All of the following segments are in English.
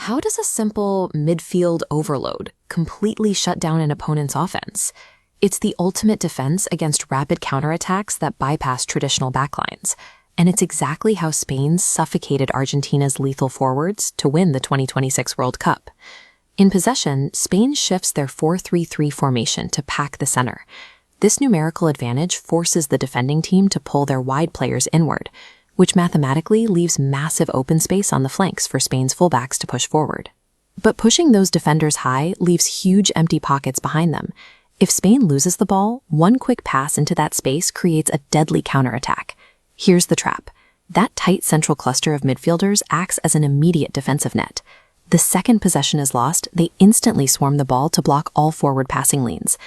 How does a simple midfield overload completely shut down an opponent's offense? It's the ultimate defense against rapid counterattacks that bypass traditional backlines, and it's exactly how Spain suffocated Argentina's lethal forwards to win the 2026 World Cup. In possession, Spain shifts their 4-3-3 formation to pack the center. This numerical advantage forces the defending team to pull their wide players inward, which mathematically leaves massive open space on the flanks for Spain's fullbacks to push forward. But pushing those defenders high leaves huge empty pockets behind them. If Spain loses the ball, one quick pass into that space creates a deadly counterattack. Here's the trap. That tight central cluster of midfielders acts as an immediate defensive net. The second possession is lost, they instantly swarm the ball to block all forward passing lanes.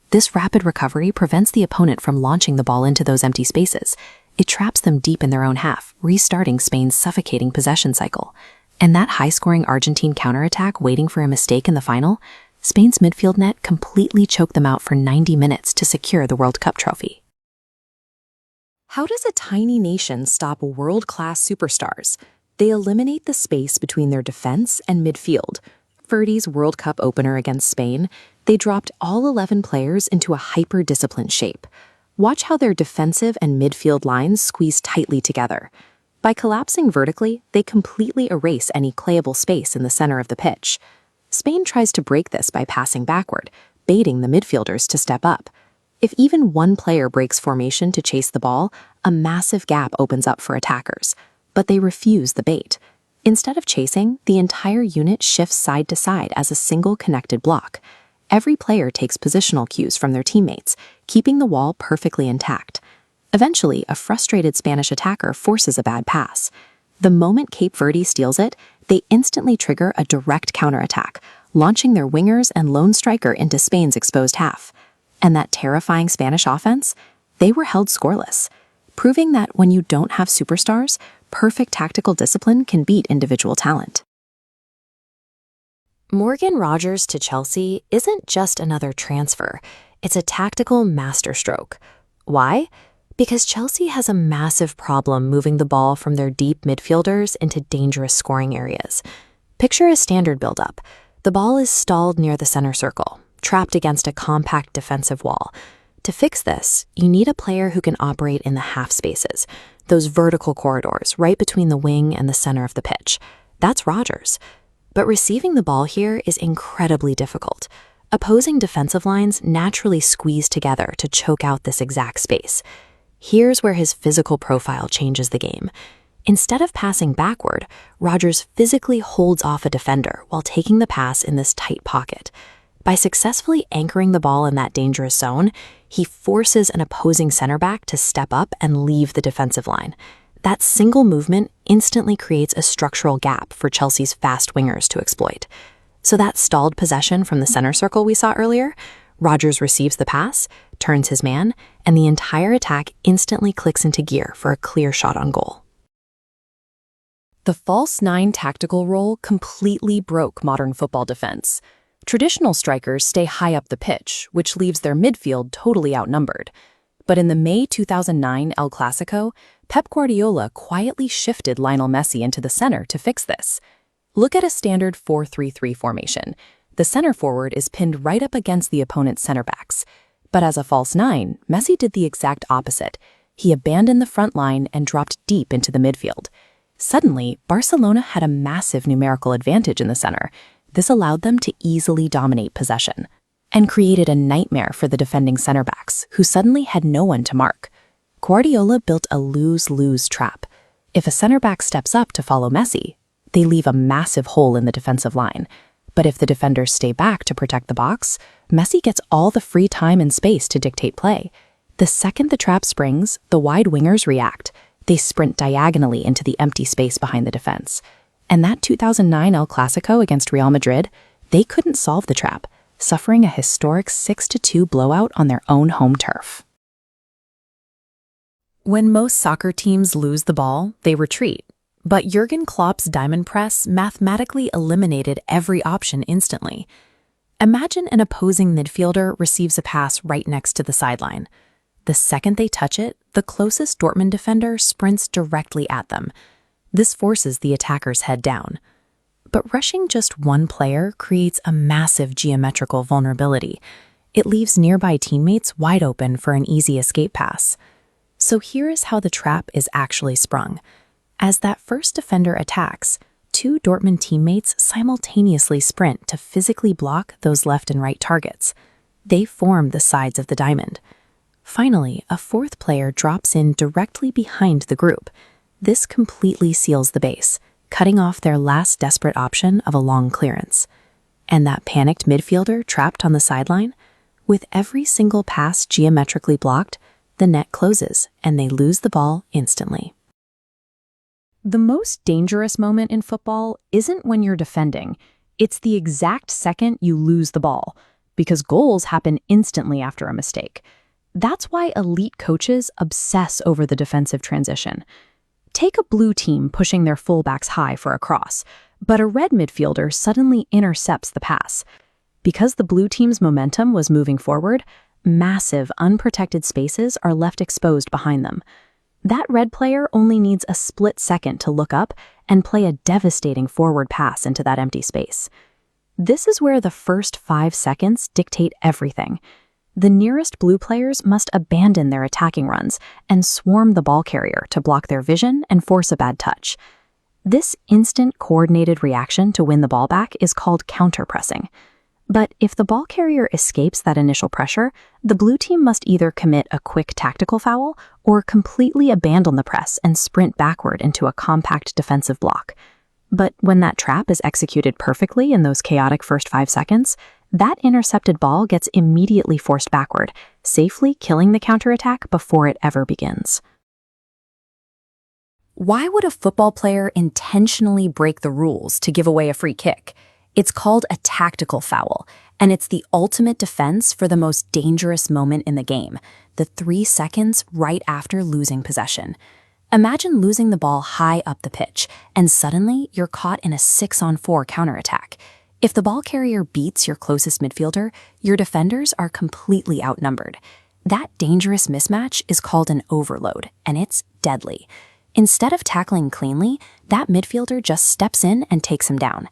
This rapid recovery prevents the opponent from launching the ball into those empty spaces. It traps them deep in their own half, restarting Spain's suffocating possession cycle. And that high-scoring Argentine counterattack waiting for a mistake in the final, Spain's midfield net completely choked them out for 90 minutes to secure the World Cup trophy. How does a tiny nation stop world-class superstars? They eliminate the space between their defense and midfield. Ferdy's World Cup opener against Spain, they dropped all 11 players into a hyper-disciplined shape. Watch how their defensive and midfield lines squeeze tightly together. By collapsing vertically, they completely erase any playable space in the center of the pitch. Spain tries to break this by passing backward, baiting the midfielders to step up. If even one player breaks formation to chase the ball, a massive gap opens up for attackers. But they refuse the bait. Instead of chasing, the entire unit shifts side to side as a single connected block. Every player takes positional cues from their teammates, keeping the wall perfectly intact. Eventually, a frustrated Spanish attacker forces a bad pass. The moment Cape Verde steals it, they instantly trigger a direct counterattack, launching their wingers and lone striker into Spain's exposed half. And that terrifying Spanish offense? They were held scoreless, proving that when you don't have superstars, perfect tactical discipline can beat individual talent. Morgan Rogers to Chelsea isn't just another transfer, it's a tactical masterstroke. Why? Because Chelsea has a massive problem moving the ball from their deep midfielders into dangerous scoring areas. Picture a standard build-up. The ball is stalled near the center circle, trapped against a compact defensive wall. To fix this, you need a player who can operate in the half spaces, those vertical corridors right between the wing and the center of the pitch. That's Rogers. But receiving the ball here is incredibly difficult. Opposing defensive lines naturally squeeze together to choke out this exact space. Here's where his physical profile changes the game. Instead of passing backward, Rogers physically holds off a defender while taking the pass in this tight pocket. By successfully anchoring the ball in that dangerous zone, he forces an opposing center back to step up and leave the defensive line. That single movement instantly creates a structural gap for Chelsea's fast wingers to exploit. So that stalled possession from the center circle we saw earlier, Rogers receives the pass, turns his man, and the entire attack instantly clicks into gear for a clear shot on goal. The false nine tactical role completely broke modern football defense. Traditional strikers stay high up the pitch, which leaves their midfield totally outnumbered. But in the May 2009 El Clasico, Pep Guardiola quietly shifted Lionel Messi into the center to fix this. Look at a standard 4-3-3 formation. The center forward is pinned right up against the opponent's center backs. But as a false nine, Messi did the exact opposite. He abandoned the front line and dropped deep into the midfield. Suddenly, Barcelona had a massive numerical advantage in the center. This allowed them to easily dominate possession and created a nightmare for the defending center backs, who suddenly had no one to mark. Guardiola built a lose-lose trap. If a center back steps up to follow Messi, they leave a massive hole in the defensive line. But if the defenders stay back to protect the box, Messi gets all the free time and space to dictate play. The second the trap springs, the wide wingers react. They sprint diagonally into the empty space behind the defense. And that 2009 El Clasico against Real Madrid, they couldn't solve the trap, suffering a historic 6-2 blowout on their own home turf. When most soccer teams lose the ball, they retreat. But Jurgen Klopp's diamond press mathematically eliminated every option instantly. Imagine an opposing midfielder receives a pass right next to the sideline. The second they touch it, the closest Dortmund defender sprints directly at them. This forces the attacker's head down. But rushing just one player creates a massive geometrical vulnerability. It leaves nearby teammates wide open for an easy escape pass. So here is how the trap is actually sprung. As that first defender attacks, two Dortmund teammates simultaneously sprint to physically block those left and right targets. They form the sides of the diamond. Finally, a fourth player drops in directly behind the group. This completely seals the base, cutting off their last desperate option of a long clearance. And that panicked midfielder trapped on the sideline? With every single pass geometrically blocked, the net closes and they lose the ball instantly. The most dangerous moment in football isn't when you're defending. It's the exact second you lose the ball, because goals happen instantly after a mistake. That's why elite coaches obsess over the defensive transition. Take a blue team pushing their fullbacks high for a cross, but a red midfielder suddenly intercepts the pass. Because the blue team's momentum was moving forward, massive unprotected spaces are left exposed behind them. That red player only needs a split second to look up and play a devastating forward pass into that empty space. This is where the first 5 seconds dictate everything. The nearest blue players must abandon their attacking runs and swarm the ball carrier to block their vision and force a bad touch. This instant coordinated reaction to win the ball back is called counter-pressing. But if the ball carrier escapes that initial pressure, the blue team must either commit a quick tactical foul or completely abandon the press and sprint backward into a compact defensive block. But when that trap is executed perfectly in those chaotic first 5 seconds, that intercepted ball gets immediately forced backward, safely killing the counterattack before it ever begins. Why would a football player intentionally break the rules to give away a free kick? It's called a tactical foul, and it's the ultimate defense for the most dangerous moment in the game, the 3 seconds right after losing possession. Imagine losing the ball high up the pitch, and suddenly you're caught in a 6-on-4 counterattack. If the ball carrier beats your closest midfielder, your defenders are completely outnumbered. That dangerous mismatch is called an overload, and it's deadly. Instead of tackling cleanly, that midfielder just steps in and takes him down.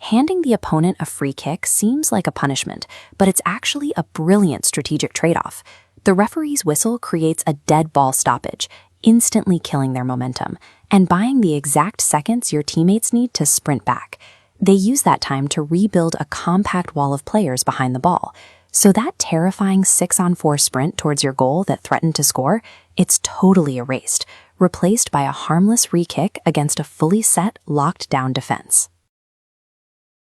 Handing the opponent a free kick seems like a punishment, but it's actually a brilliant strategic trade-off. The referee's whistle creates a dead ball stoppage, instantly killing their momentum, and buying the exact seconds your teammates need to sprint back. They use that time to rebuild a compact wall of players behind the ball. So that terrifying 6-on-4 sprint towards your goal that threatened to score, it's totally erased, replaced by a harmless free kick against a fully set, locked-down defense.